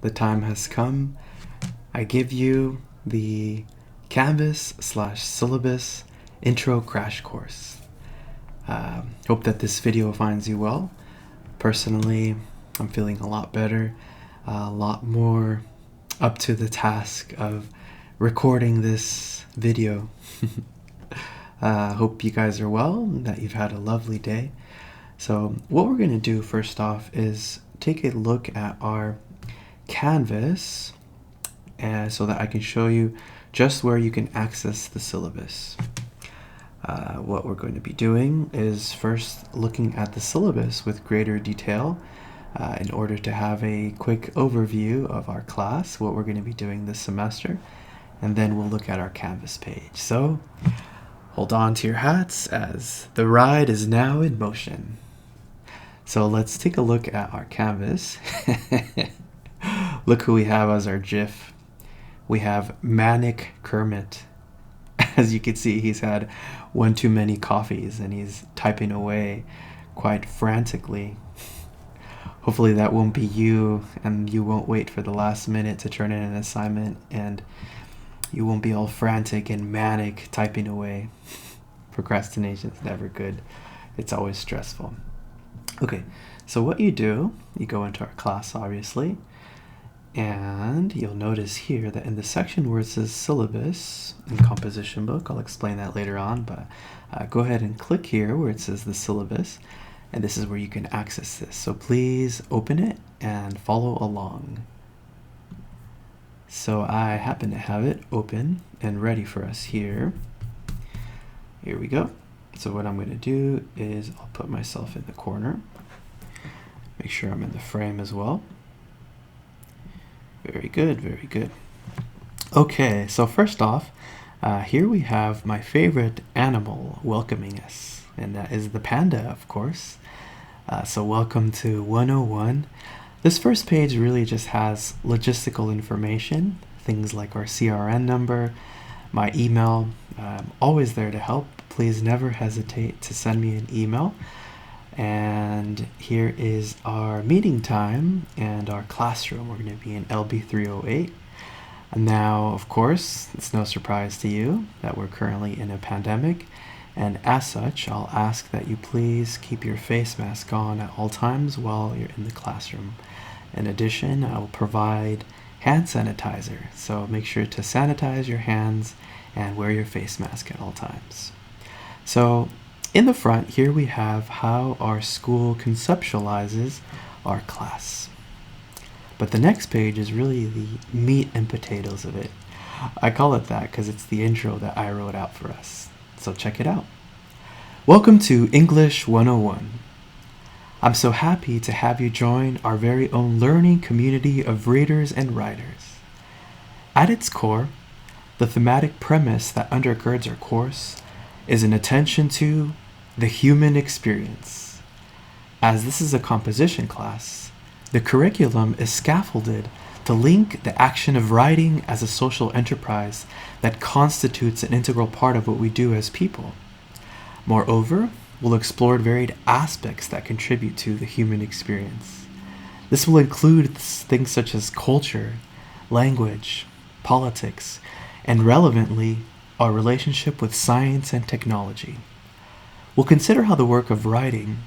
the time has come. I give you the Canvas/Syllabus Intro Crash Course. Hope that this video finds you well. Personally, I'm feeling a lot better, a lot more up to the task of recording this video. Hope you guys are well and that you've had a lovely day. So what we're going to do first off is take a look at our Canvas so that I can show you just where you can access the syllabus. What we're going to be doing is first looking at the syllabus with greater detail in order to have a quick overview of our class, what we're going to be doing this semester, and then we'll look at our Canvas page. So hold on to your hats as the ride is now in motion. So let's take a look at our Canvas. Look who we have as our GIF. We have Manic Kermit. As you can see, he's had one too many coffees and he's typing away quite frantically. Hopefully that won't be you, and you won't wait for the last minute to turn in an assignment, and you won't be all frantic and manic typing away. Procrastination is never good. It's always stressful. Okay, so what you do, you go into our class, obviously, and you'll notice here that in the section where it says syllabus in composition book, I'll explain that later on, but go ahead and click here where it says the syllabus, and this is where you can access this. So please open it and follow along. So I happen to have it open and ready for us here. Here we go. So what I'm going to do is I'll put myself in the corner. Make sure I'm in the frame as well. Very good, very good. Okay, so first off, here we have my favorite animal welcoming us, and that is the panda, of course. So welcome to 101. This first page really just has logistical information, things like our CRN number, my email. I'm always there to help. Please never hesitate to send me an email. And here is our meeting time and our classroom. We're going to be in LB 308. And now, of course, it's no surprise to you that we're currently in a pandemic. And as such, I'll ask that you please keep your face mask on at all times while you're in the classroom. In addition, I will provide hand sanitizer. So make sure to sanitize your hands and wear your face mask at all times. So in the front, here we have how our school conceptualizes our class. But the next page is really the meat and potatoes of it. I call it that because it's the intro that I wrote out for us. So check it out. Welcome to English 101. I'm so happy to have you join our very own learning community of readers and writers. At its core, the thematic premise that undergirds our course is an attention to the human experience. As this is a composition class, the curriculum is scaffolded to link the action of writing as a social enterprise that constitutes an integral part of what we do as people. Moreover, we'll explore varied aspects that contribute to the human experience. This will include things such as culture, language, politics, and relevantly, our relationship with science and technology. We'll consider how the work of writing,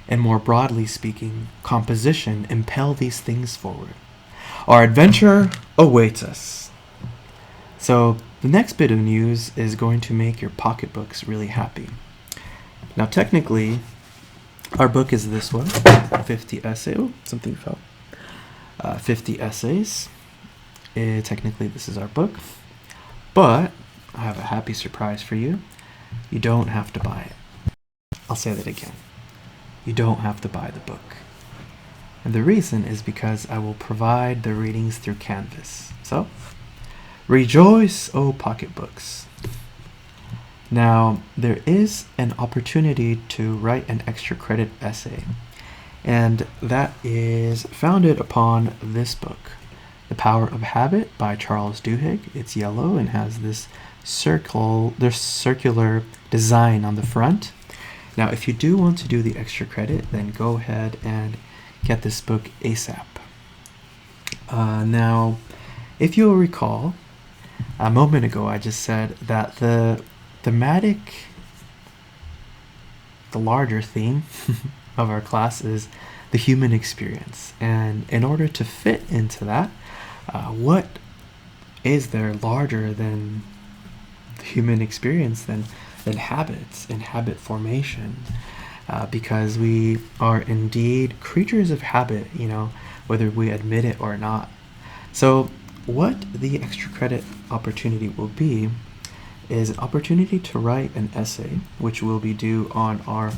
and more broadly speaking, composition, impel these things forward. Our adventure awaits us. So the next bit of news is going to make your pocketbooks really happy. Now technically, our book is this one, 50 essays. Oh, something fell. 50 essays. Technically, this is our book. But I have a happy surprise for you. You don't have to buy it. I'll say that again. You don't have to buy the book. And the reason is because I will provide the readings through Canvas. So, rejoice, O pocketbooks. Now, there is an opportunity to write an extra credit essay, and that is founded upon this book, The Power of Habit by Charles Duhigg. It's yellow and has this circular design on the front. Now, if you do want to do the extra credit, then go ahead and get this book ASAP. Now, if you'll recall, a moment ago I just said that the thematic, the larger theme of our class is the human experience. And in order to fit into that, what is there larger than the human experience than habits and habit formation? Because we are indeed creatures of habit, whether we admit it or not. So what the extra credit opportunity will be is an opportunity to write an essay, which will be due on our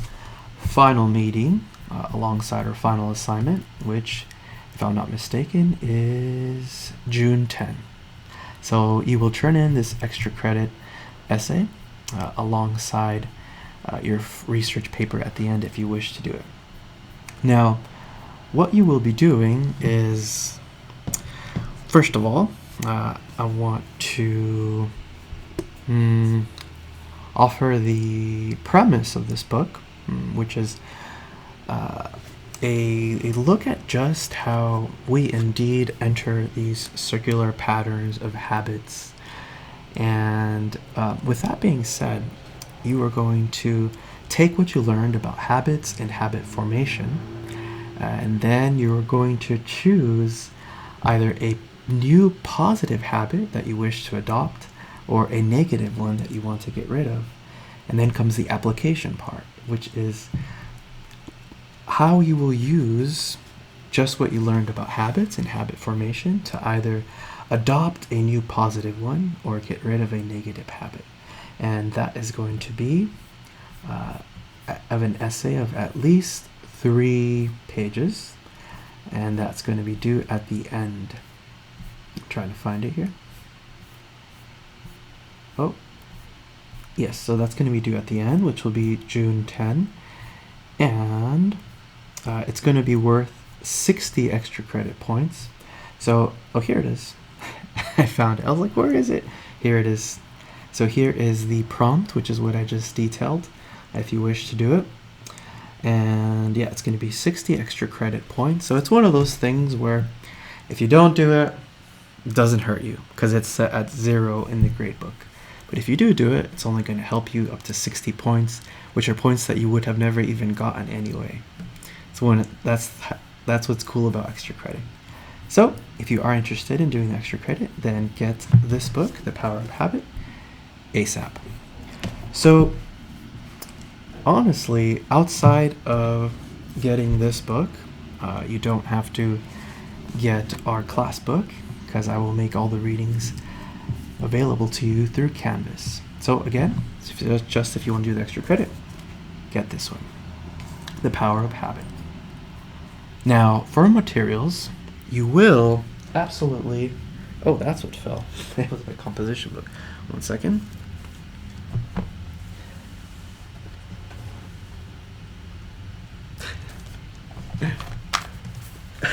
final meeting alongside our final assignment, which, if I'm not mistaken, is June 10. So you will turn in this extra credit essay alongside your research paper at the end if you wish to do it. Now, what you will be doing is, first of all, I want to offer the premise of this book, which is a look at just how we indeed enter these circular patterns of habits. And with that being said, you are going to take what you learned about habits and habit formation, and then you are going to choose either a new positive habit that you wish to adopt or a negative one that you want to get rid of. And then comes the application part, which is how you will use just what you learned about habits and habit formation to either adopt a new positive one or get rid of a negative habit. And that is going to be of an essay of at least 3 pages, and that's going to be due at the end. I'm trying to find it here. Oh, yes, so that's going to be due at the end, which will be June 10, and it's going to be worth 60 extra credit points. So, oh, here it is. I found it. I was like, where is it? Here it is. So here is the prompt, which is what I just detailed, if you wish to do it. And yeah, it's going to be 60 extra credit points. So it's one of those things where if you don't do it, it doesn't hurt you because it's set at 0 in the grade book. But if you do it, it's only going to help you up to 60 points, which are points that you would have never even gotten anyway. So that's what's cool about extra credit. So if you are interested in doing extra credit, then get this book, The Power of Habit, ASAP. So honestly, outside of getting this book, you don't have to get our class book because I will make all the readings available to you through Canvas. So again, just if you want to do the extra credit, get this one, The Power of Habit. Now, for materials, you will absolutely... Oh, that's what fell. It was my composition book. 1 second.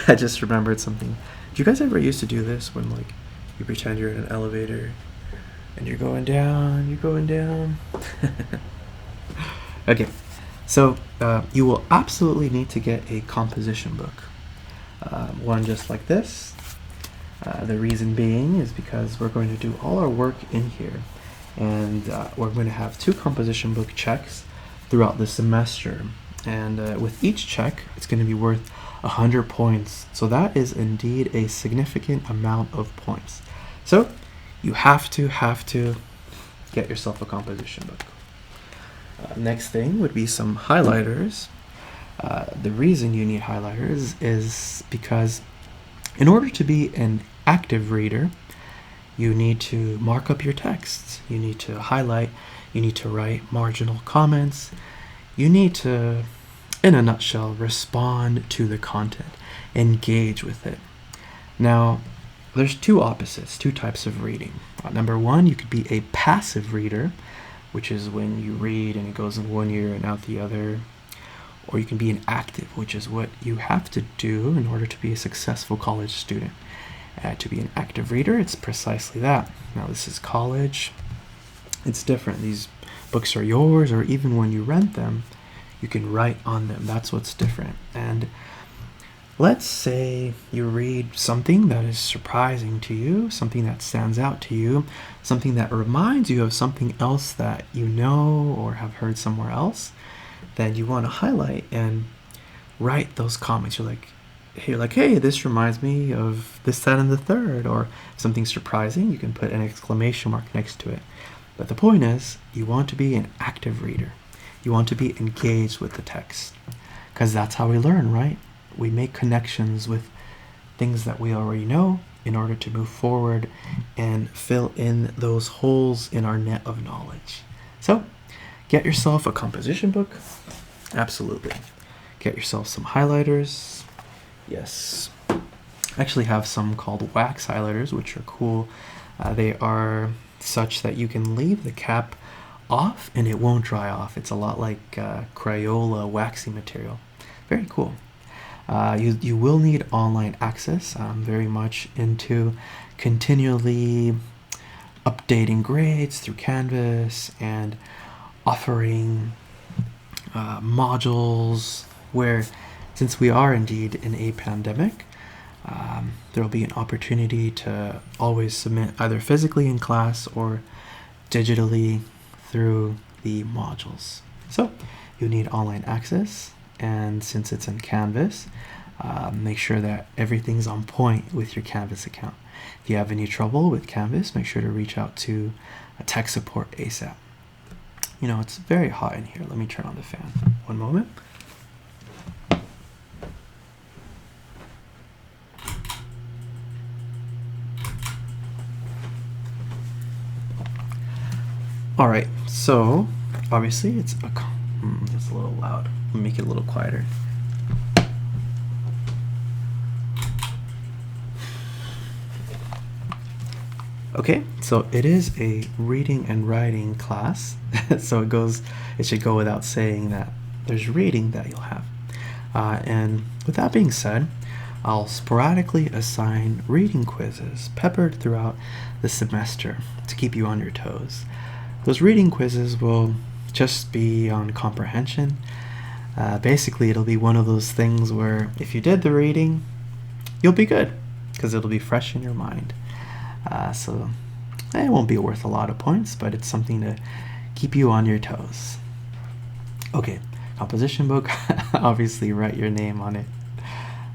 I just remembered something. Do you guys ever used to do this when, like, you pretend you're in an elevator and you're going down? Okay, so you will absolutely need to get a composition book. One just like this. The reason being is because we're going to do all our work in here, and we're going to have 2 composition book checks throughout the semester. And with each check, it's going to be worth 100 points. So that is indeed a significant amount of points. So you have to get yourself a composition book. Next thing would be some highlighters. The reason you need highlighters is because in order to be an active reader, you need to mark up your texts. You need to highlight. You need to write marginal comments. You need to, in a nutshell, respond to the content, engage with it. Now, there's 2 opposites, 2 types of reading. Number 1, you could be a passive reader, which is when you read and it goes in one ear and out the other. Or you can be an active, which is what you have to do in order to be a successful college student. To be an active reader, it's precisely that. Now, this is college. It's different. These books are yours, or even when you rent them, you can write on them. That's what's different. And let's say you read something that is surprising to you, something that stands out to you, something that reminds you of something else that you know or have heard somewhere else that you want to highlight and write those comments. You're like, hey, this reminds me of this, that, and the third, or something surprising. You can put an exclamation mark next to it. But the point is, you want to be an active reader. You want to be engaged with the text, because that's how we learn, right? We make connections with things that we already know in order to move forward and fill in those holes in our net of knowledge. So, get yourself a composition book. Absolutely. Get yourself some highlighters. Yes. I actually have some called wax highlighters, which are cool. They are such that you can leave the cap off and it won't dry off. It's a lot like Crayola waxy material. Very cool. You will need online access. I'm very much into continually updating grades through Canvas and offering modules where, since we are indeed in a pandemic, there will be an opportunity to always submit either physically in class or digitally through the modules. So you need online access, and since it's in Canvas, make sure that everything's on point with your Canvas account. If you have any trouble with Canvas, make sure to reach out to tech support ASAP. You know, it's very hot in here. Let me turn on the fan. One moment. All right, so obviously it's a little loud. Let me make it a little quieter. Okay, so it is a reading and writing class, so it should go without saying that there's reading that you'll have. And with that being said, I'll sporadically assign reading quizzes peppered throughout the semester to keep you on your toes. Those reading quizzes will just be on comprehension. Basically, it'll be one of those things where if you did the reading, you'll be good because it'll be fresh in your mind. So it won't be worth a lot of points, but it's something to keep you on your toes. Okay, composition book, obviously write your name on it.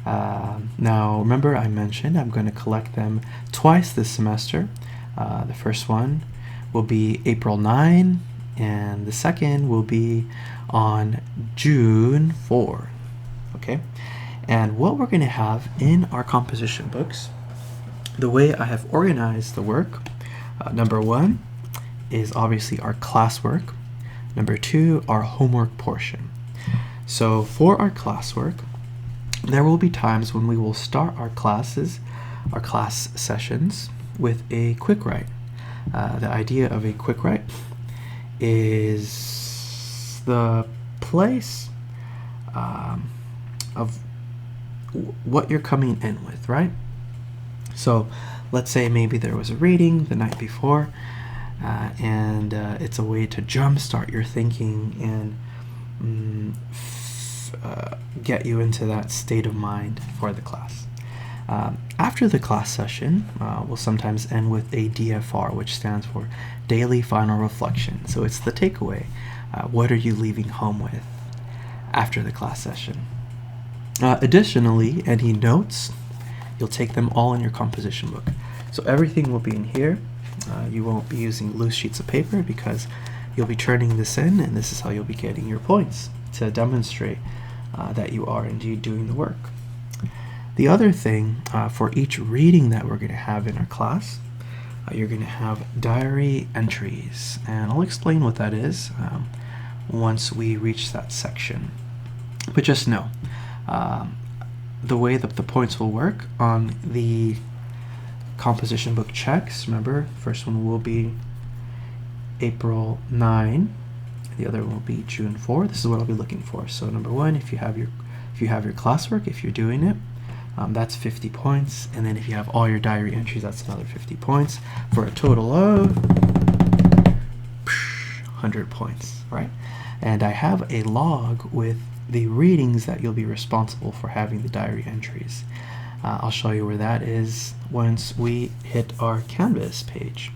Now, remember I mentioned I'm going to collect them twice this semester. The first one will be April 9, and the second will be on June 4. Okay, and what we're going to have in our composition books, the way I have organized the work, number 1 is obviously our classwork. Number 2, our homework portion. So for our classwork, there will be times when we will start our class sessions with a quick write. The idea of a quick write is the place of what you're coming in with, right? So let's say maybe there was a reading the night before, and it's a way to jumpstart your thinking and get you into that state of mind for the class. After the class session, we'll sometimes end with a DFR, which stands for Daily Final Reflection. So it's the takeaway. What are you leaving home with after the class session? Additionally, any notes, you'll take them all in your composition book. So everything will be in here. You won't be using loose sheets of paper because you'll be turning this in, and this is how you'll be getting your points to demonstrate that you are indeed doing the work. The other thing, for each reading that we're going to have in our class, you're going to have diary entries, and I'll explain what that is once we reach that section. But just know, the way that the points will work on the composition book checks, remember, first one will be April 9, the other one will be June 4. This is what I'll be looking for. So number 1, if you have your classwork, if you're doing it, that's 50 points, and then if you have all your diary entries, that's another 50 points, for a total of 100 points, right? And I have a log with the readings that you'll be responsible for having the diary entries. I'll show you where that is once we hit our Canvas page.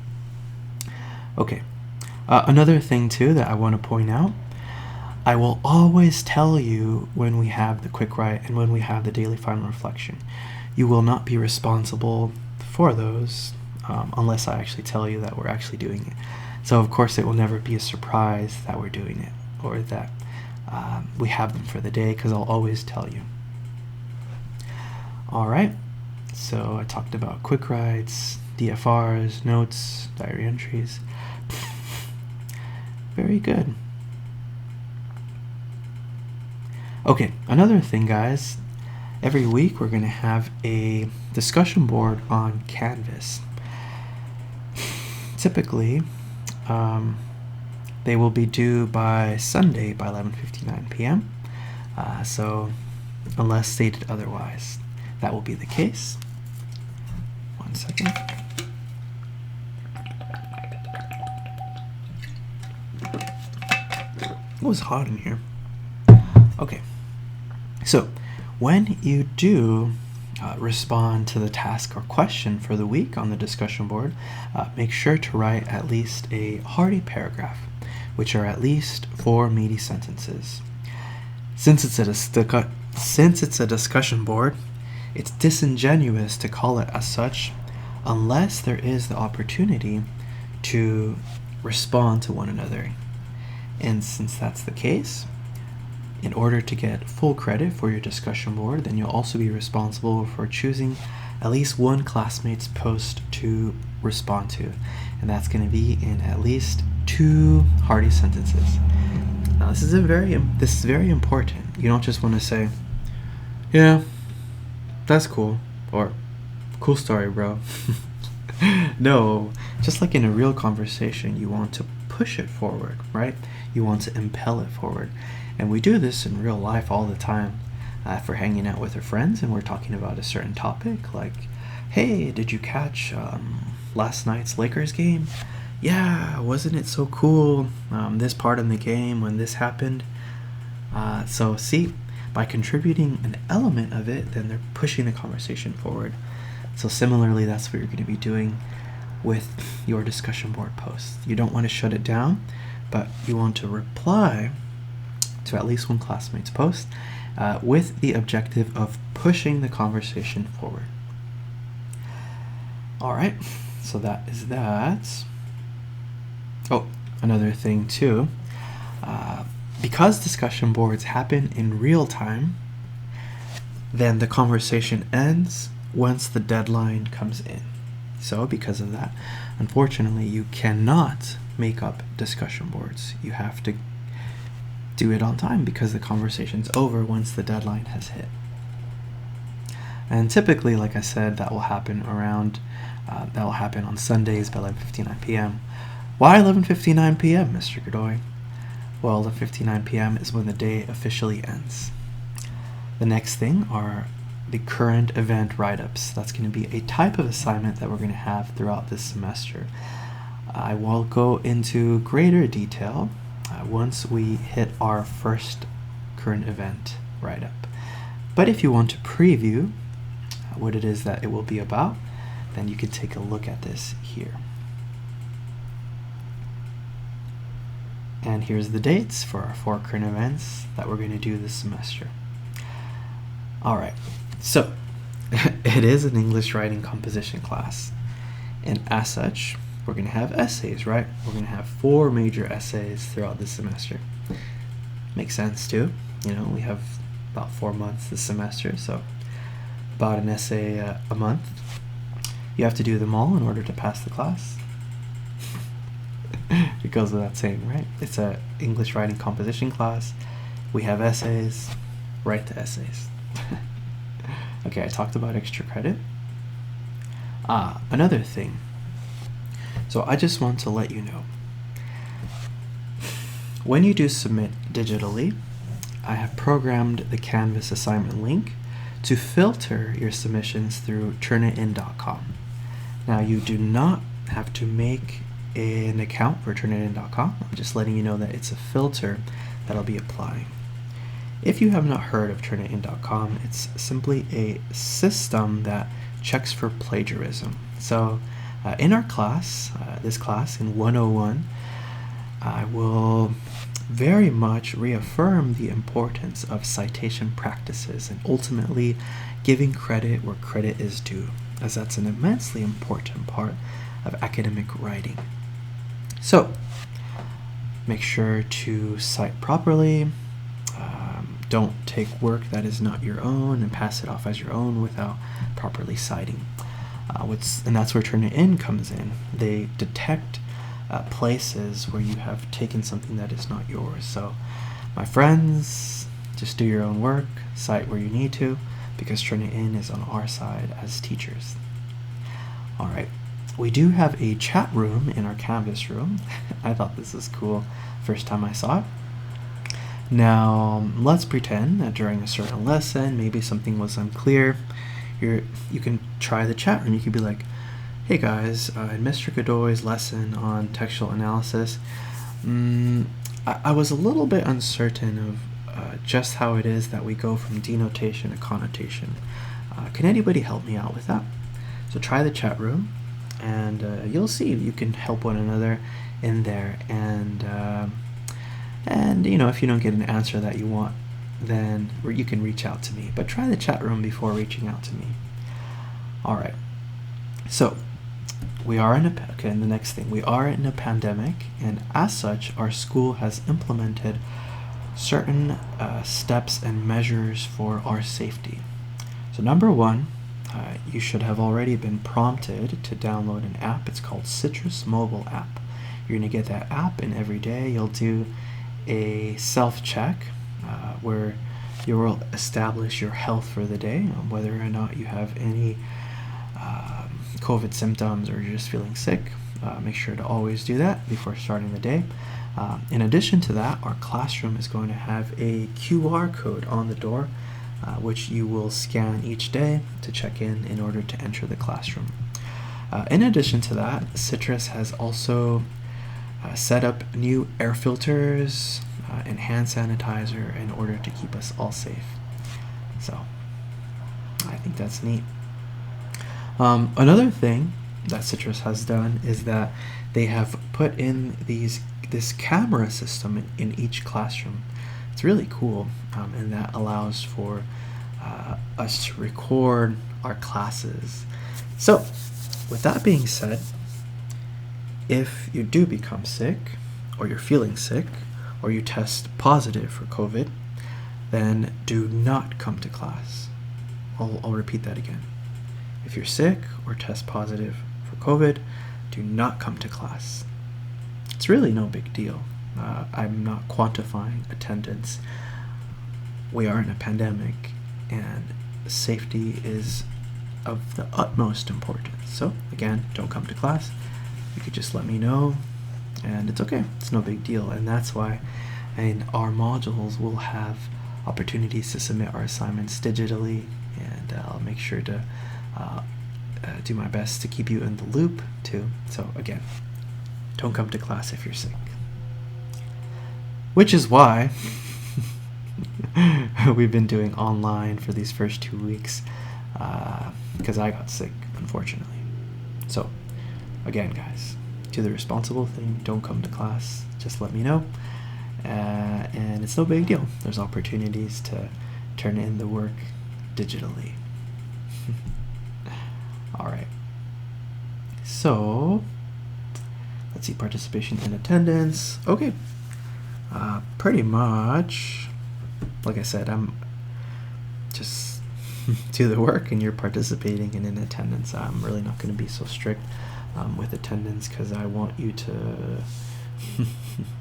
Okay, another thing too that I want to point out, I will always tell you when we have the quick write and when we have the daily final reflection. You will not be responsible for those unless I actually tell you that we're actually doing it. So of course it will never be a surprise that we're doing it or that we have them for the day, because I'll always tell you. Alright, so I talked about quick writes, DFRs, notes, diary entries. Very good. Okay, another thing, guys. Every week we're going to have a discussion board on Canvas. Typically, they will be due by Sunday by 11:59 p.m. So, unless stated otherwise, that will be the case. 1 second. It was hot in here. Okay, so when you do respond to the task or question for the week on the discussion board, make sure to write at least a hearty paragraph, which are at least 4 meaty sentences. Since it's a discussion board, it's disingenuous to call it as such unless there is the opportunity to respond to one another. And since that's the case, in order to get full credit for your discussion board, then you'll also be responsible for choosing at least one classmate's post to respond to. And that's going to be in at least 2 hearty sentences. Now this is very important. You don't just want to say, yeah, that's cool, or cool story, bro. No, just like in a real conversation, you want to push it forward, right? You want to impel it forward. And we do this in real life all the time. If we're hanging out with our friends and we're talking about a certain topic, like, hey, did you catch last night's Lakers game? Yeah, wasn't it so cool? This part in the game when this happened. So see, by contributing an element of it, then they're pushing the conversation forward. So similarly, that's what you're going to be doing with your discussion board posts. You don't want to shut it down, but you want to reply to at least one classmate's post with the objective of pushing the conversation forward. Alright, so that is that. Oh, another thing too. Because discussion boards happen in real time, then the conversation ends once the deadline comes in. So because of that, unfortunately, you cannot make up discussion boards. You have to do it on time because the conversation's over once the deadline has hit. And typically, like I said, that will happen on Sundays by 11:59 p.m. Why 11:59 p.m., Mr. Godoy? Well, 11:59 p.m. is when the day officially ends. The next thing are the current event write-ups. That's going to be a type of assignment that we're going to have throughout this semester. I will go into greater detail once we hit our first current event write-up. But if you want to preview what it is that it will be about, then you can take a look at this here. And here's the dates for our 4 current events that we're going to do this semester. Alright, so it is an English writing composition class. And as such, we're going to have essays, right? We're going to have 4 major essays throughout this semester. Makes sense too. You know, we have about 4 months this semester, so about an essay a month. You have to do them all in order to pass the class. It goes without saying, right? It's a English writing composition class. We have essays. Write the essays. Okay, I talked about extra credit. Another thing. So I just want to let you know. When you do submit digitally, I have programmed the Canvas assignment link to filter your submissions through turnitin.com. Now, you do not have to make an account for turnitin.com. I'm just letting you know that it's a filter that I'll be applying. if you have not heard of turnitin.com, it's simply a system that checks for plagiarism. So in our class, this class in 101, I will very much reaffirm the importance of citation practices and ultimately giving credit where credit is due, as that's an immensely important part of academic writing. So make sure to cite properly. Don't take work that is not your own and pass it off as your own without properly citing. And that's where Turnitin comes in. They detect places where you have taken something that is not yours. So, my friends, just do your own work, cite where you need to, because Turnitin is on our side as teachers. All right, we do have a chat room in our Canvas room. I thought this was cool first time I saw it. Now, let's pretend that during a certain lesson, maybe something was unclear. You can try the chat room. You could be like, hey guys, in Mr. Godoy's lesson on textual analysis, I was a little bit uncertain of just how it is that we go from denotation to connotation. Can anybody help me out with that? So try the chat room, and you'll see you can help one another in there. And you know, if you don't get an answer that you want, then you can reach out to me. But try the chat room before reaching out to me. All right. So we are in the next thing. We are in a pandemic, and as such, our school has implemented certain steps and measures for our safety. So number one, you should have already been prompted to download an app. It's called Citrus Mobile App. You're going to get that app, and every day you'll do a self-check where you will establish your health for the day, whether or not you have any COVID symptoms or you're just feeling sick. Make sure to always do that before starting the day. In addition to that, our classroom is going to have a QR code on the door, which you will scan each day to check in order to enter the classroom. In addition to that, Citrus has also set up new air filters and hand sanitizer in order to keep us all safe. So I think that's neat. Another thing that Citrus has done is that they have put in this camera system in each classroom. It's really cool, and that allows for us to record our classes. So with that being said, if you do become sick, or you're feeling sick, or you test positive for COVID, then do not come to class. I'll repeat that again. If you're sick or test positive for COVID, do not come to class. It's really no big deal. I'm not quantifying attendance. We are in a pandemic, and safety is of the utmost importance. So again, don't come to class. You could just let me know, and it's okay. It's no big deal. And that's why in our modules we'll have opportunities to submit our assignments digitally, and I'll make sure to do my best to keep you in the loop too. So again, don't come to class if you're sick. Which is why we've been doing online for these first 2 weeks, because I got sick, unfortunately. So again, guys, do the responsible thing. Don't come to class. Just let me know. And it's no big deal. There's opportunities to turn in the work digitally. All right. So let's see, participation in attendance. Okay. Pretty much, like I said, I'm just do the work and you're participating and in attendance. I'm really not going to be so strict with attendance, because I want you to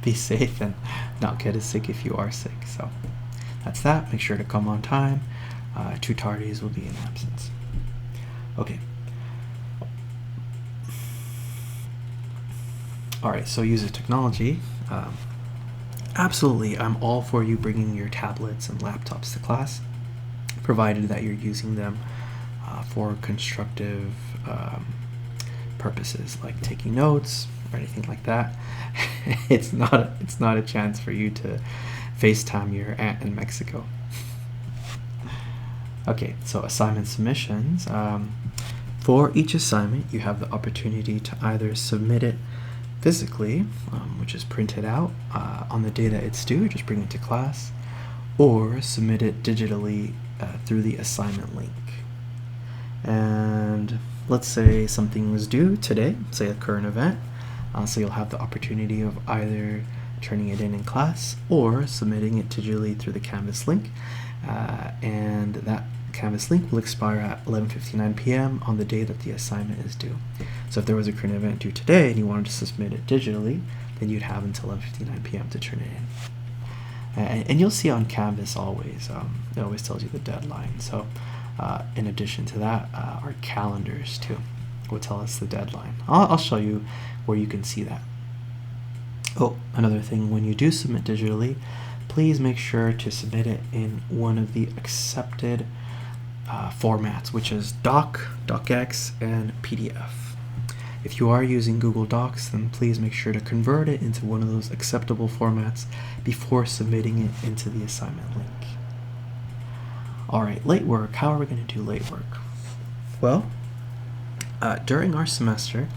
be safe and not get as sick if you are sick. So that's that. Make sure to come on time. 2 tardies will be in absence. Okay. All right, so use of technology. Absolutely, I'm all for you bringing your tablets and laptops to class, provided that you're using them for constructive purposes, like taking notes or anything like that. It's not a chance for you to FaceTime your aunt in Mexico. Okay, so assignment submissions. For each assignment, you have the opportunity to either submit it physically, which is printed out on the day that it's due, just bring it to class, or submit it digitally through the assignment link. And let's say something was due today, say a current event, so you'll have the opportunity of either turning it in class or submitting it digitally through the Canvas link, and that Canvas link will expire at 11:59 p.m. on the day that the assignment is due. So if there was a current event due today and you wanted to submit it digitally, then you'd have until 11:59 p.m. to turn it in. And you'll see on Canvas always, it always tells you the deadline. So in addition to that, our calendars too will tell us the deadline. I'll show you where you can see that. Oh, another thing, when you do submit digitally, please make sure to submit it in one of the accepted formats, which is Doc, DocX, and PDF. If you are using Google Docs, then please make sure to convert it into one of those acceptable formats before submitting it into the assignment link. Alright, late work. How are we going to do late work? Well, during our semester,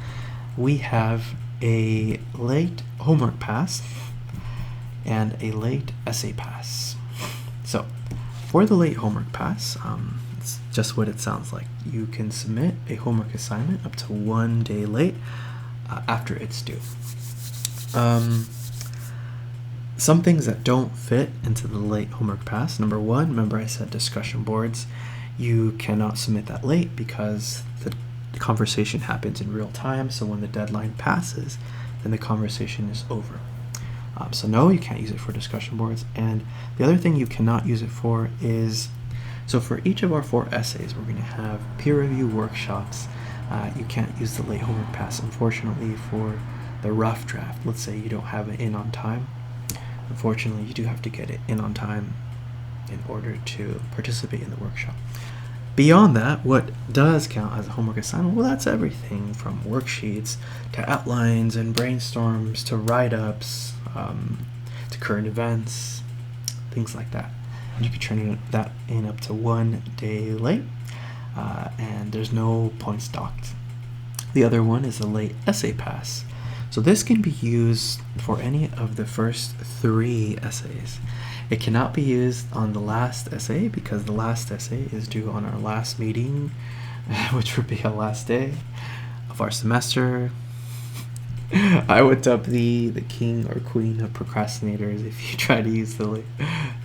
we have a late homework pass and a late essay pass. So, for the late homework pass, it's just what it sounds like. You can submit a homework assignment up to 1 day late after it's due. Some things that don't fit into the late homework pass. Number one, remember I said discussion boards. You cannot submit that late because the conversation happens in real time, so when the deadline passes, then the conversation is over. So no, you can't use it for discussion boards. And the other thing you cannot use it for is, so for each of our 4 essays, we're going to have peer review workshops. You can't use the late homework pass, unfortunately, for the rough draft. Let's say you don't have it in on time. Unfortunately, you do have to get it in on time in order to participate in the workshop. Beyond that, what does count as a homework assignment? Well, that's everything from worksheets to outlines and brainstorms to write-ups to current events, things like that. And you can turn that in up to 1 day late, and there's no points docked. The other one is a late essay pass. So this can be used for any of the first 3 essays. It cannot be used on the last essay because the last essay is due on our last meeting, which would be our last day of our semester. I would dub the king or queen of procrastinators if you try to use the late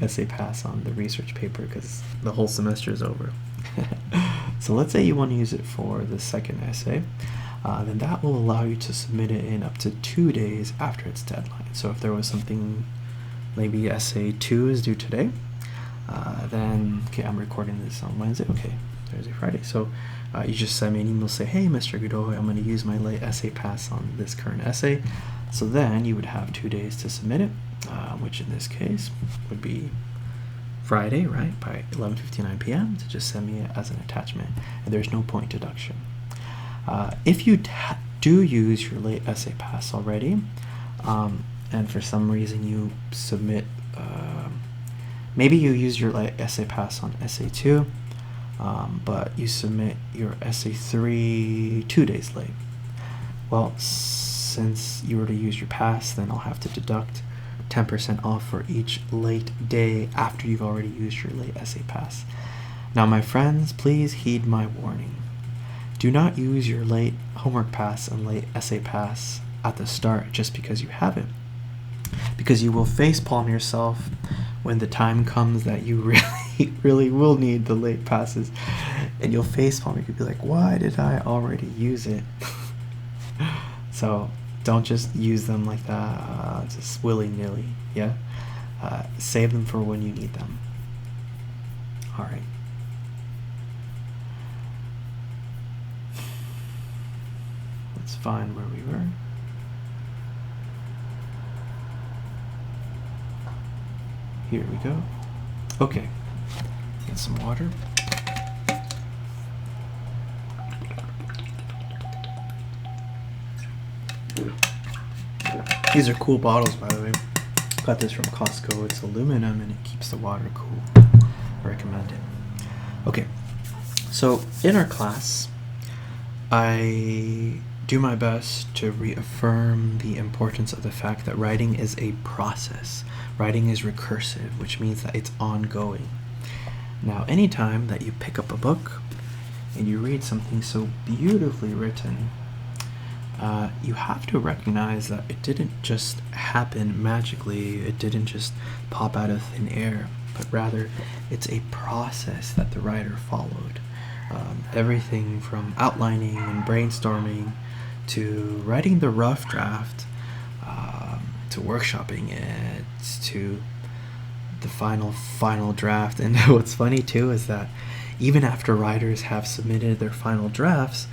essay pass on the research paper because the whole semester is over. So let's say you want to use it for the second essay. Then that will allow you to submit it in up to 2 days after its deadline. So if there was something, maybe essay 2 is due today, then, okay, I'm recording this on Wednesday, okay, Thursday, Friday. So you just send me an email, say, hey, Mr. Godoy, I'm going to use my late essay pass on this current essay. So then you would have 2 days to submit it, which in this case would be Friday, right, by 11:59 p.m. to just send me it as an attachment, and there's no point deduction. If you do use your late essay pass already, and for some reason you submit, maybe you use your late essay pass on essay 2, but you submit your essay 3 2 days late. Well, since you were to use your pass, then I'll have to deduct 10% off for each late day after you've already used your late essay pass. Now, my friends, please heed my warning. Do not use your late homework pass and late essay pass at the start just because you have it, because you will facepalm yourself when the time comes that you really will need the late passes, and you'll facepalm. You could be like, why did I already use it? So don't just use them like that, just willy-nilly. Yeah, save them for when you need them. All right. Let's find where we were. Here we go. Okay, get some water. These are cool bottles, by the way. Got this from Costco. It's aluminum and it keeps the water cool. I recommend it. Okay, so in our class, I do my best to reaffirm the importance of the fact that writing is a process. Writing is recursive, which means that it's ongoing. Now, anytime that you pick up a book and you read something so beautifully written, you have to recognize that it didn't just happen magically, it didn't just pop out of thin air, but rather it's a process that the writer followed. Everything from outlining and brainstorming to writing the rough draft, to workshopping it, to the final draft. And what's funny too is that even after writers have submitted their final drafts,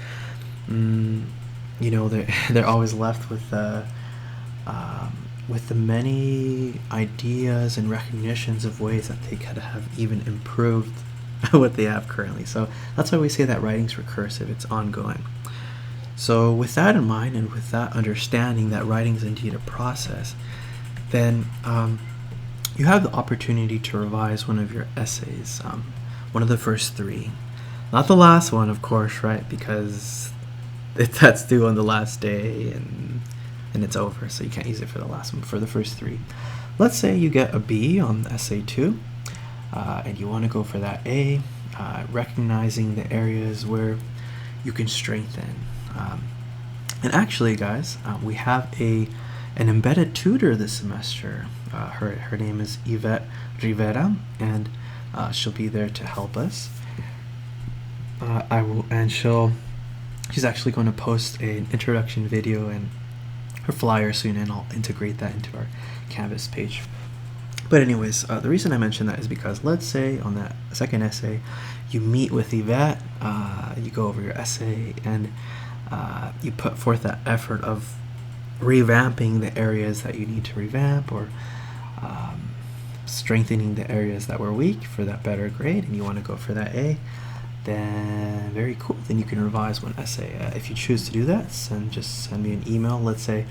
they're always left with the many ideas and recognitions of ways that they could have even improved what they have currently. So that's why we say that writing's recursive, it's ongoing. So with that in mind, and with that understanding that writing is indeed a process, then you have the opportunity to revise one of your essays, one of the first 3. Not the last one, of course, right? Because that's due on the last day and it's over, so you can't use it for the last one. For the first 3. Let's say you get a B on essay 2, and you want to go for that A, recognizing the areas where you can strengthen. And actually, guys, we have an embedded tutor this semester. Her name is Yvette Rivera, and she'll be there to help us. She's actually going to post an introduction video and her flyer soon, and I'll integrate that into our Canvas page. But anyways, the reason I mention that is because let's say on that second essay, you meet with Yvette, you go over your essay, and you put forth that effort of revamping the areas that you need to revamp, or strengthening the areas that were weak for that better grade, and you want to go for that A. Then very cool, then you can revise one essay. If you choose to do that, just send me an email. Let's say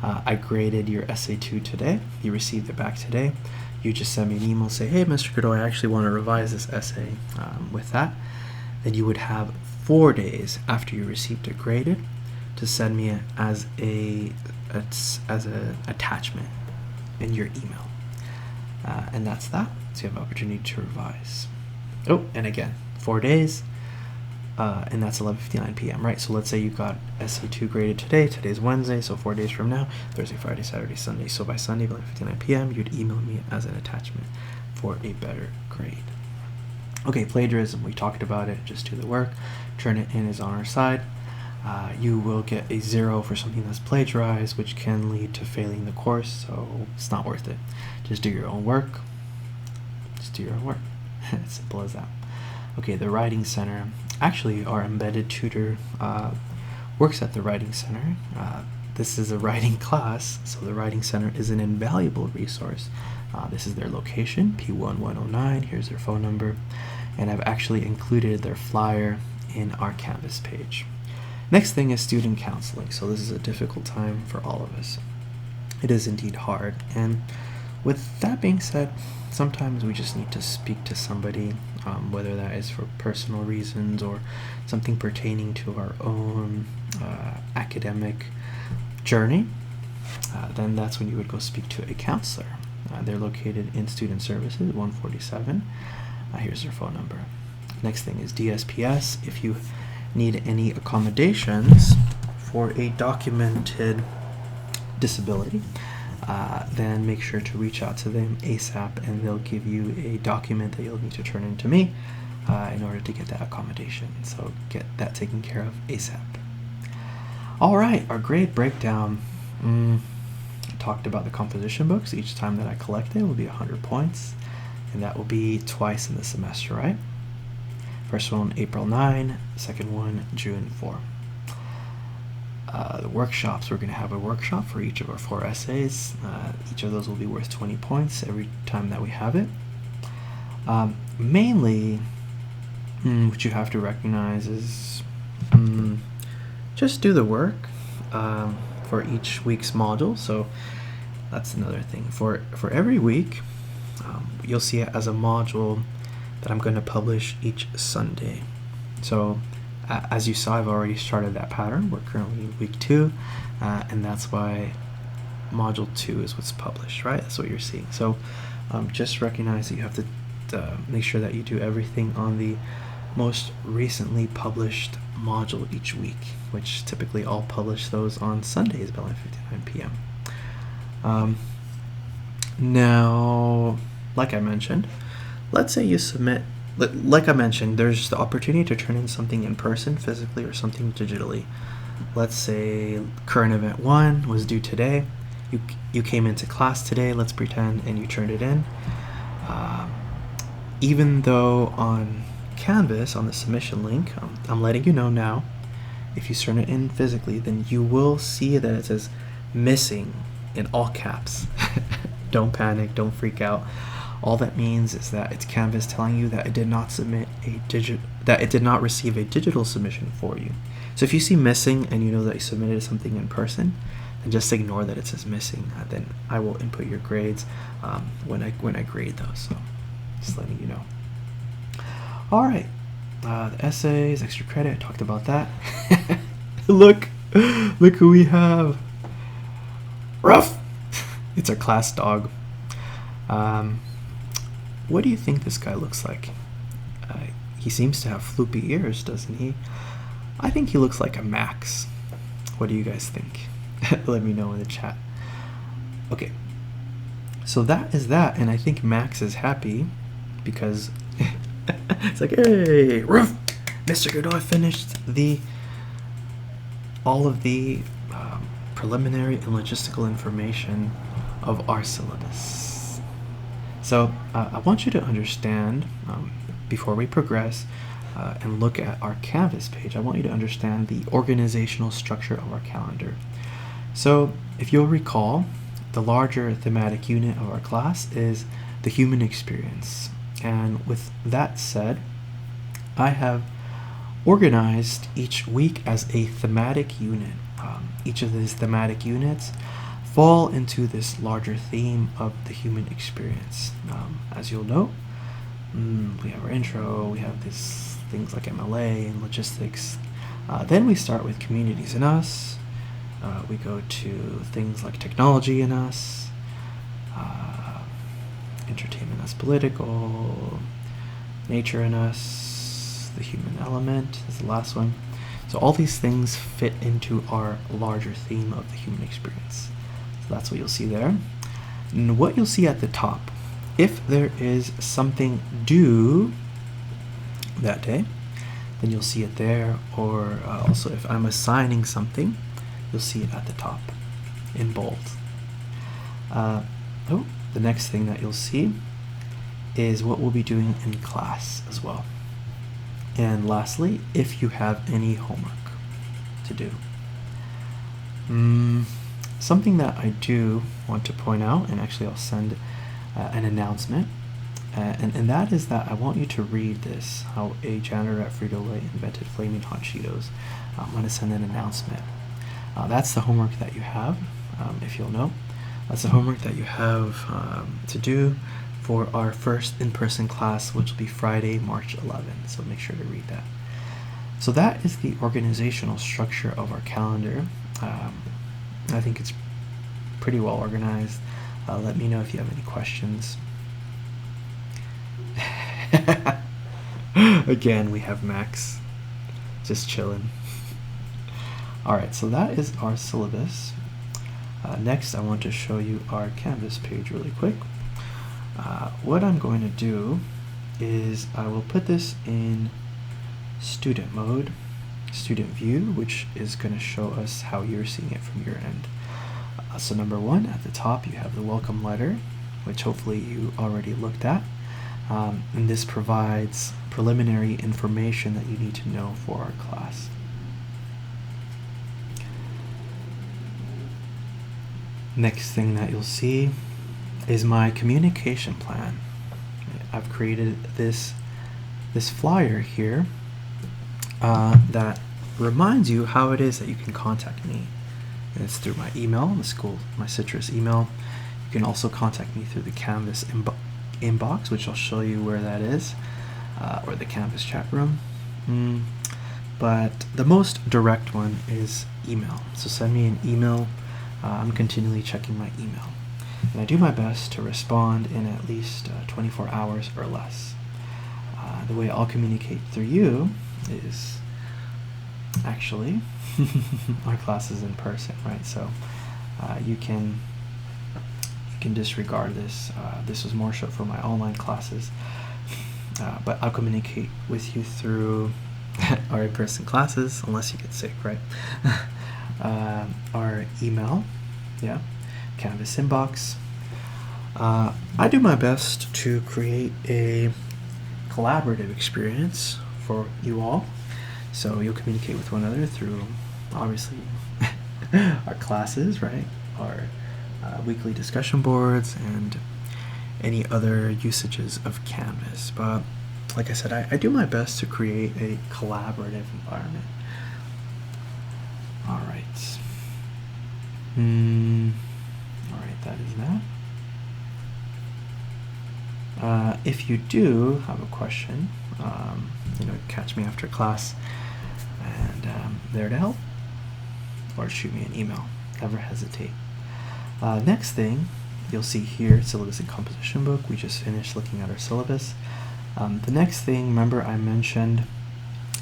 I graded your essay 2 today, you received it back today. You just send me an email, say, hey Mr. Cadeau, I actually want to revise this essay. With that, then you would have 4 days after you received it graded to send me it as an attachment in your email. And that's that, so you have an opportunity to revise. Oh, and again, 4 days, and that's 11:59 p.m., right? So let's say you got essay 2 graded today. Today's Wednesday, so 4 days from now, Thursday, Friday, Saturday, Sunday. So by Sunday, 11:59 p.m., you'd email me as an attachment for a better grade. Okay, plagiarism, we talked about it. Just do the work, turn it in is on our side. You will get a 0 for something that's plagiarized, which can lead to failing the course, so it's not worth it. Just do your own work. Just do your own work. As simple as that. Okay, the Writing Center. Actually, our embedded tutor works at the Writing Center. This is a writing class, so the Writing Center is an invaluable resource. This is their location, P1109. Here's their phone number. And I've actually included their flyer in our Canvas page. Next thing is student counseling. So this is a difficult time for all of us. It is indeed hard. And with that being said, sometimes we just need to speak to somebody, whether that is for personal reasons or something pertaining to our own academic journey. Then that's when you would go speak to a counselor. They're located in Student Services, 147. Here's their phone number. Next thing is DSPS. If you need any accommodations for a documented disability, then make sure to reach out to them ASAP, and they'll give you a document that you'll need to turn in to me in order to get that accommodation. So get that taken care of ASAP. All right, our grade breakdown. I talked about the composition books. Each time that I collect it will be 100 points, and that will be twice in the semester, right? First one, April 9, second one, June 4. The workshops, we're going to have a workshop for each of our 4 essays. Each of those will be worth 20 points every time that we have it. Mainly, what you have to recognize is just do the work for each week's module. So that's another thing. For every week, you'll see it as a module that I'm going to publish each Sunday. So as you saw, I've already started that pattern. We're currently in week 2, and that's why module 2 is what's published, right? That's what you're seeing. So just recognize that you have to make sure that you do everything on the most recently published module each week, which typically I'll publish those on Sundays by 9:59 p.m. Now, like I mentioned, let's say you submit, like I mentioned, there's the opportunity to turn in something in person, physically, or something digitally. Let's say current event 1 was due today. You came into class today, let's pretend, and you turned it in. Even though on Canvas, on the submission link, I'm letting you know now, if you turn it in physically, then you will see that it says missing in all caps. Don't panic, don't freak out. All that means is that it's Canvas telling you that it did not receive a digital submission for you. So if you see missing and you know that you submitted something in person, then just ignore that it says missing. Then I will input your grades when I grade those. So just letting you know. All right, the essays, extra credit, I talked about that. Look who we have. Ruff. It's our class dog. What do you think this guy looks like? He seems to have floopy ears, doesn't he? I think he looks like a Max. What do you guys think? Let me know in the chat. Okay, so that is that, and I think Max is happy because it's like, hey, Ruff, Mr. Godoy finished all of the preliminary and logistical information of our syllabus. So I want you to understand, before we progress and look at our Canvas page, I want you to understand the organizational structure of our calendar. So if you'll recall, the larger thematic unit of our class is the human experience. And with that said, I have organized each week as a thematic unit. Each of these thematic units fall into this larger theme of the human experience. As you'll know, we have our intro, we have these things like MLA and logistics. Then we start with communities and us. We go to things like technology and us, entertainment as political, nature in us, the human element is the last one. So all these things fit into our larger theme of the human experience. So that's what you'll see there. And what you'll see at the top, if there is something due that day, then you'll see it there. Or also if I'm assigning something, you'll see it at the top in bold. The next thing that you'll see is what we'll be doing in class as well. And lastly, if you have any homework to do. Something that I do want to point out, and actually I'll send an announcement, and that is that I want you to read this, how a janitor at Frito-Lay invented flaming hot Cheetos. I'm going to send an announcement. That's the homework that you have, if you'll know. That's the homework that you have to do for our first in-person class, which will be Friday, March 11th. So make sure to read that. So that is the organizational structure of our calendar. I think it's pretty well organized. Let me know if you have any questions. Again, we have Max just chilling. All right, so that is our syllabus. Next, I want to show you our Canvas page really quick. What I'm going to do is I will put this in student mode, student view, which is going to show us how you're seeing it from your end. So number one, at the top, you have the welcome letter, which hopefully you already looked at. And this provides preliminary information that you need to know for our class. Next thing that you'll see is my communication plan. I've created this flyer here that reminds you how it is that you can contact me. And it's through my email, my Citrus email. You can also contact me through the Canvas inbox, which I'll show you where that is, or the Canvas chat room. But the most direct one is email. So send me an email. I'm continually checking my email. And I do my best to respond in at least 24 hours or less. The way I'll communicate through you is actually our classes in person, right? So you can disregard this. This was more so for my online classes, but I'll communicate with you through our in-person classes, unless you get sick, right? Our email, yeah, Canvas inbox. I do my best to create a collaborative experience for you all. So you'll communicate with one another through, obviously, our classes, right? Our weekly discussion boards and any other usages of Canvas. But like I said, I do my best to create a collaborative environment. All right. All right, that is that. If you do have a question, catch me after class, and there to help, or shoot me an email. Never hesitate. Next thing you'll see here, syllabus and composition book. We just finished looking at our syllabus. The next thing, remember I mentioned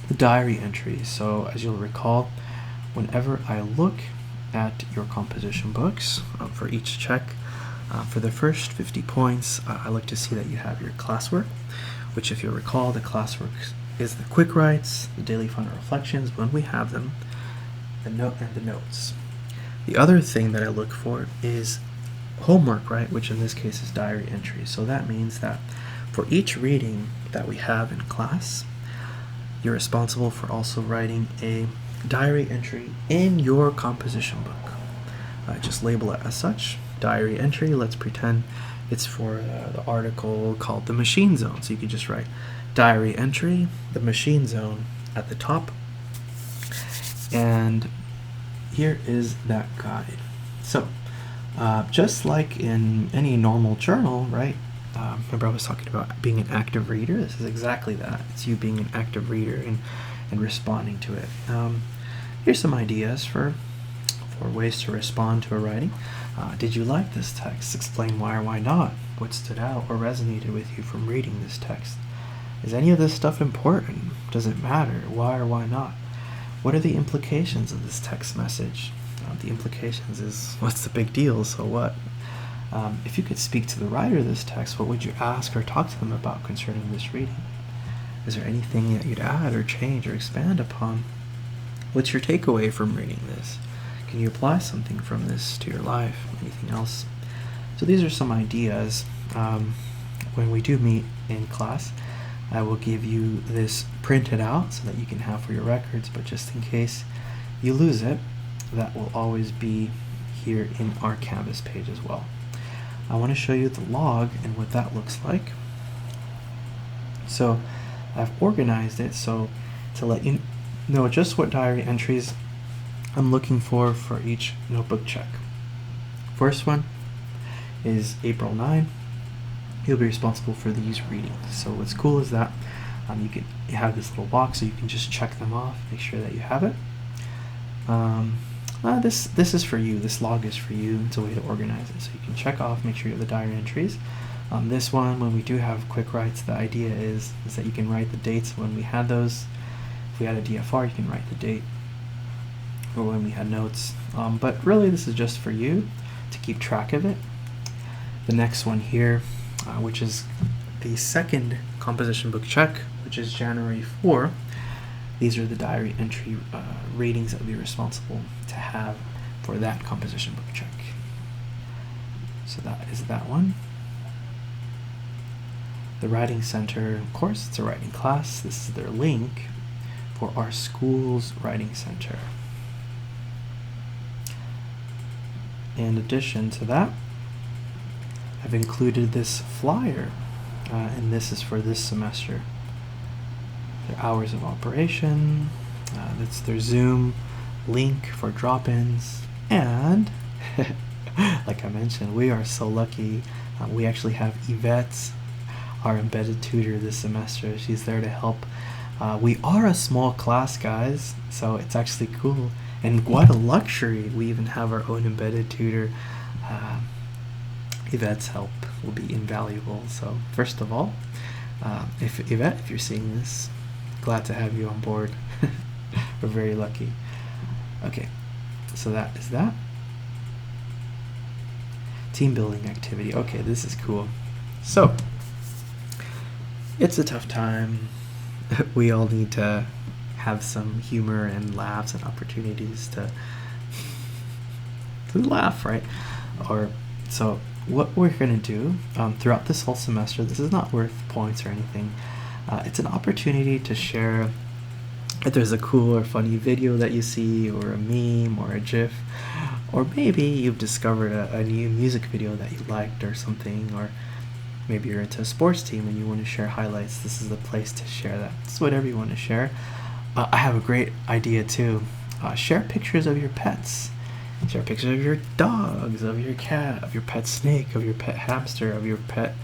the diary entries. So as you'll recall, whenever I look at your composition books for each check, for the first 50 points, I look to see that you have your classwork, which if you'll recall, the classwork is the quick writes, the daily fun reflections, when we have them, the note and the notes. The other thing that I look for is homework, right, which in this case is diary entries. So that means that for each reading that we have in class, you're responsible for also writing a diary entry in your composition book. Just label it as such, diary entry. Let's pretend it's for the article called The Machine Zone. So you could just write diary entry, the machine zone at the top. And here is that guide. So just like in any normal journal, right? Remember I was talking about being an active reader? This is exactly that. It's you being an active reader and responding to it. Here's some ideas for ways to respond to a writing. Did you like this text? Explain why or why not. What stood out or resonated with you from reading this text? Is any of this stuff important? Does it matter? Why or why not? What are the implications of this text message? The implications is, what's the big deal? So what? If you could speak to the writer of this text, what would you ask or talk to them about concerning this reading? Is there anything that you'd add or change or expand upon? What's your takeaway from reading this? Can you apply something from this to your life? Anything else? So these are some ideas. When we do meet in class, I will give you this printed out so that you can have for your records, but just in case you lose it, that will always be here in our Canvas page as well. I want to show you the log and what that looks like. So I've organized it so to let you know just what diary entries I'm looking for each notebook check. First one is April 9. You'll be responsible for these readings. So what's cool is that you have this little box so you can just check them off, make sure that you have it. This is for you. This log is for you. It's a way to organize it. So you can check off, make sure you have the diary entries. This one, when we do have quick writes, the idea is that you can write the dates when we had those. If we had a DFR, you can write the date, or when we had notes. But really, this is just for you to keep track of it. The next one here, which is the second composition book check, which is January 4. These are the diary entry ratings that will be responsible to have for that composition book check. So that is that one. The Writing Center, of course, it's a writing class. This is their link for our school's Writing Center. In addition to that, I've included this flyer, and this is for this semester. Their hours of operation, that's their Zoom link for drop-ins, and Like I mentioned, we are so lucky. We actually have Yvette, our embedded tutor this semester. She's there to help. We are a small class, guys, so it's actually cool. And what a luxury. We even have our own embedded tutor. Yvette's help will be invaluable. So first of all, if Yvette, if you're seeing this, glad to have you on board. We're very lucky. Okay, so that is that. Team building activity. Okay, this is cool. So it's a tough time. We all need to have some humor and laughs and opportunities to laugh, right? Or so what we're going to do throughout this whole semester, this is not worth points or anything. It's an opportunity to share if there's a cool or funny video that you see, or a meme or a GIF, or maybe you've discovered a new music video that you liked or something, or maybe you're into a sports team and you want to share highlights. This is the place to share that. It's whatever you want to share. I have a great idea too. Share pictures of your pets. Share pictures of your dogs, of your cat, of your pet snake, of your pet hamster, of your pet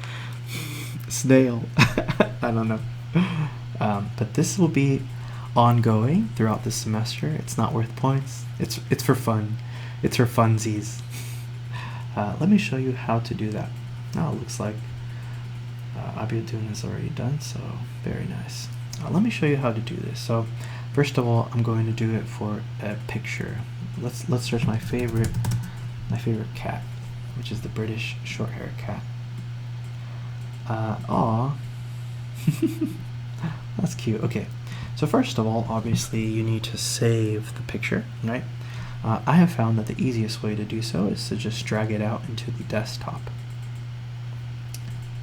snail. I don't know. But this will be ongoing throughout the semester. It's not worth points. It's for fun. It's for funsies. Let me show you how to do that. Now it looks like Abiodun is already done, so very nice. Let me show you how to do this. So first of all, I'm going to do it for a picture. Let's search my favorite cat, which is the British short-haired cat. Aw. That's cute. Okay, so first of all, obviously you need to save the picture, right? I have found that the easiest way to do so is to just drag it out into the desktop.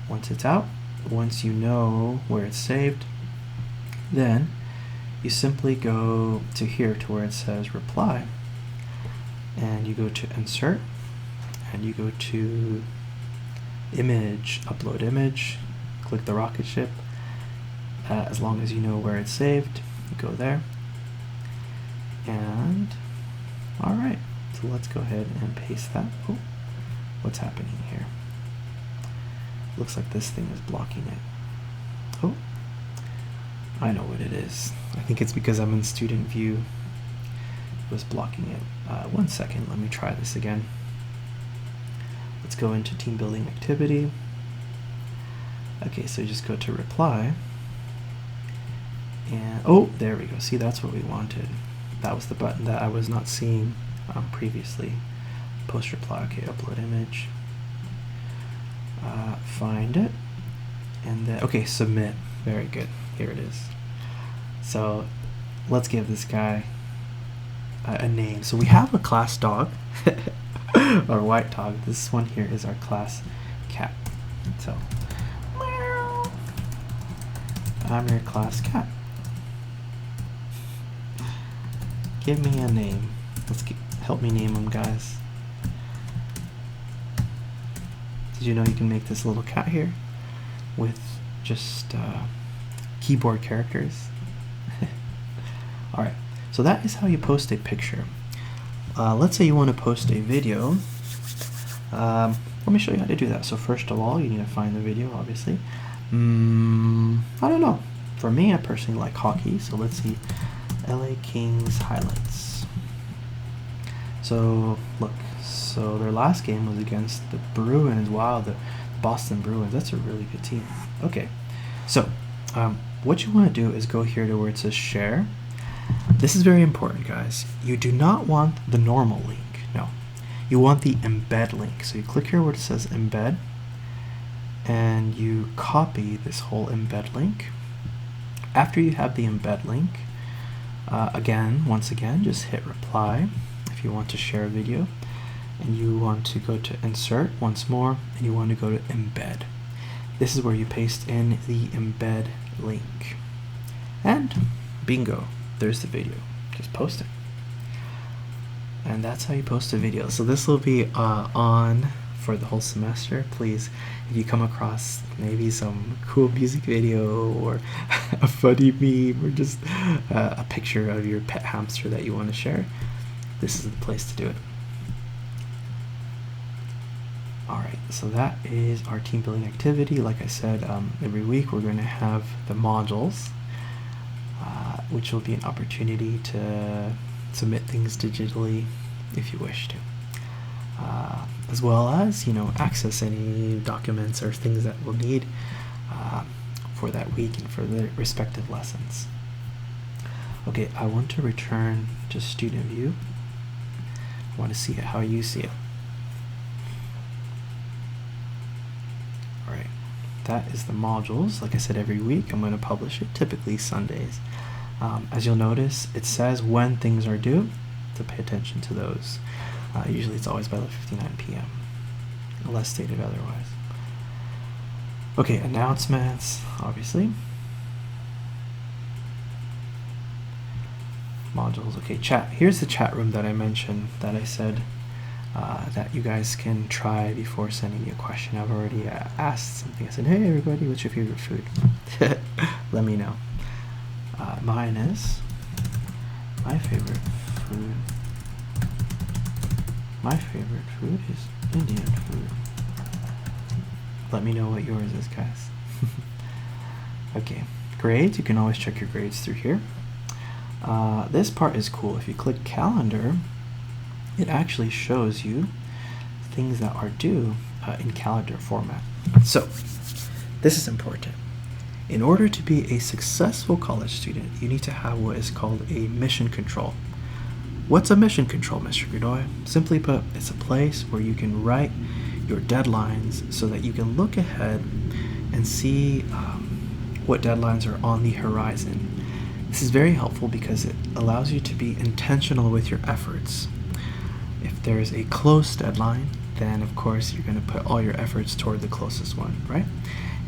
Once it's out, once you know where it's saved, then you simply go to here to where it says reply, and you go to insert, and you go to image, upload image, click the rocket ship. As long as you know where it's saved, you go there. And all right, so let's go ahead and paste that. Oh, what's happening here? Looks like this thing is blocking it. Oh, I know what it is. I think it's because I'm in student view. It was blocking it. 1 second, let me try this again. Let's go into team building activity. Okay, so just go to reply. And oh, there we go. See, that's what we wanted. That was the button that I was not seeing previously. Post reply. Okay, upload image. Find it, and then okay, submit. Very good. Here it is. So let's give this guy a name. So we have a class dog, our white dog. This one here is our class cat. So I'm your class cat. Give me a name. Help me name them, guys. Did you know you can make this little cat here with just keyboard characters? Alright, so that is how you post a picture. Let's say you want to post a video. Let me show you how to do that. So first of all, you need to find the video, obviously. I don't know. For me, I personally like hockey, so let's see. LA Kings highlights. So look, so their last game was against the Bruins. Wow, the Boston Bruins. That's a really good team. Okay, so what you want to do is go here to where it says share. This is very important, guys. You do not want the normal link. No, you want the embed link. So you click here where it says embed, and you copy this whole embed link. After you have the embed link, once again, just hit reply if you want to share a video, and you want to go to insert once more, and you want to go to embed. This is where you paste in the embed link, and bingo, there's the video. Just post it, and that's how you post a video. So this will be on for the whole semester. Please, if you come across maybe some cool music video or a funny meme or just a picture of your pet hamster that you want to share, this is the place to do it. So that is our team building activity. Like I said, every week we're going to have the modules, which will be an opportunity to submit things digitally if you wish to, as well as access any documents or things that we'll need for that week and for the respective lessons. Okay, I want to return to student view. I want to see how you see it. Alright, that is the modules. Like I said, every week I'm going to publish it, typically Sundays. As you'll notice, it says when things are due, to pay attention to those. Usually it's always by 11:59 p.m. unless stated otherwise. Okay, announcements, obviously. Modules. Okay, chat. Here's the chat room that I mentioned, that I said that you guys can try before sending me a question. I've already asked something. I said, hey everybody, what's your favorite food? Let me know. Mine is, my favorite food is Indian food. Let me know what yours is, guys. Okay, grades. You can always check your grades through here. This part is cool. If you click calendar, it actually shows you things that are due in calendar format. So this is important. In order to be a successful college student, you need to have what is called a mission control. What's a mission control, Mr. Godoy? Simply put, it's a place where you can write your deadlines so that you can look ahead and see what deadlines are on the horizon. This is very helpful because it allows you to be intentional with your efforts. If there's a close deadline, then of course you're going to put all your efforts toward the closest one, right?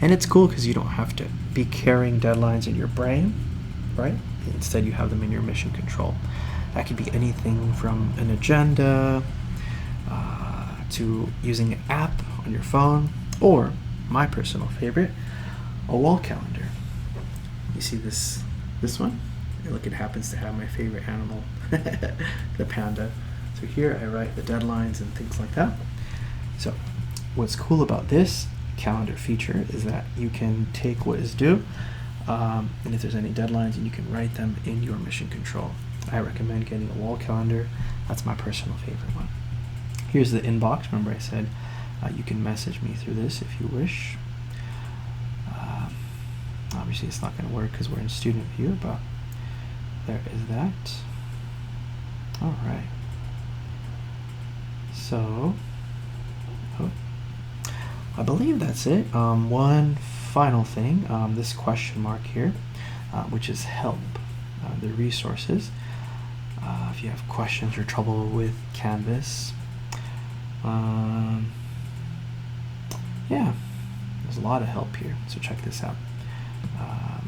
And it's cool because you don't have to be carrying deadlines in your brain, right? Instead you have them in your mission control. That could be anything from an agenda to using an app on your phone, or my personal favorite, a wall calendar. You see this one? Look, it happens to have my favorite animal, the panda. So here I write the deadlines and things like that. So what's cool about this calendar feature is that you can take what is due, and if there's any deadlines, and you can write them in your mission control. I recommend getting a wall calendar. That's my personal favorite one. Here's the inbox. Remember I said you can message me through this if you wish. Obviously it's not going to work because we're in student view, but there is that. All right. So I believe that's it. One final thing, this question mark here, which is help, the resources. If you have questions or trouble with Canvas, yeah, there's a lot of help here, so check this out.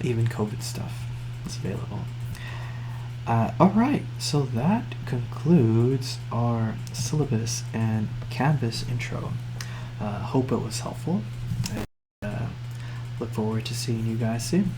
Even COVID stuff is available. Alright, so that concludes our syllabus and Canvas intro. Hope it was helpful, and look forward to seeing you guys soon.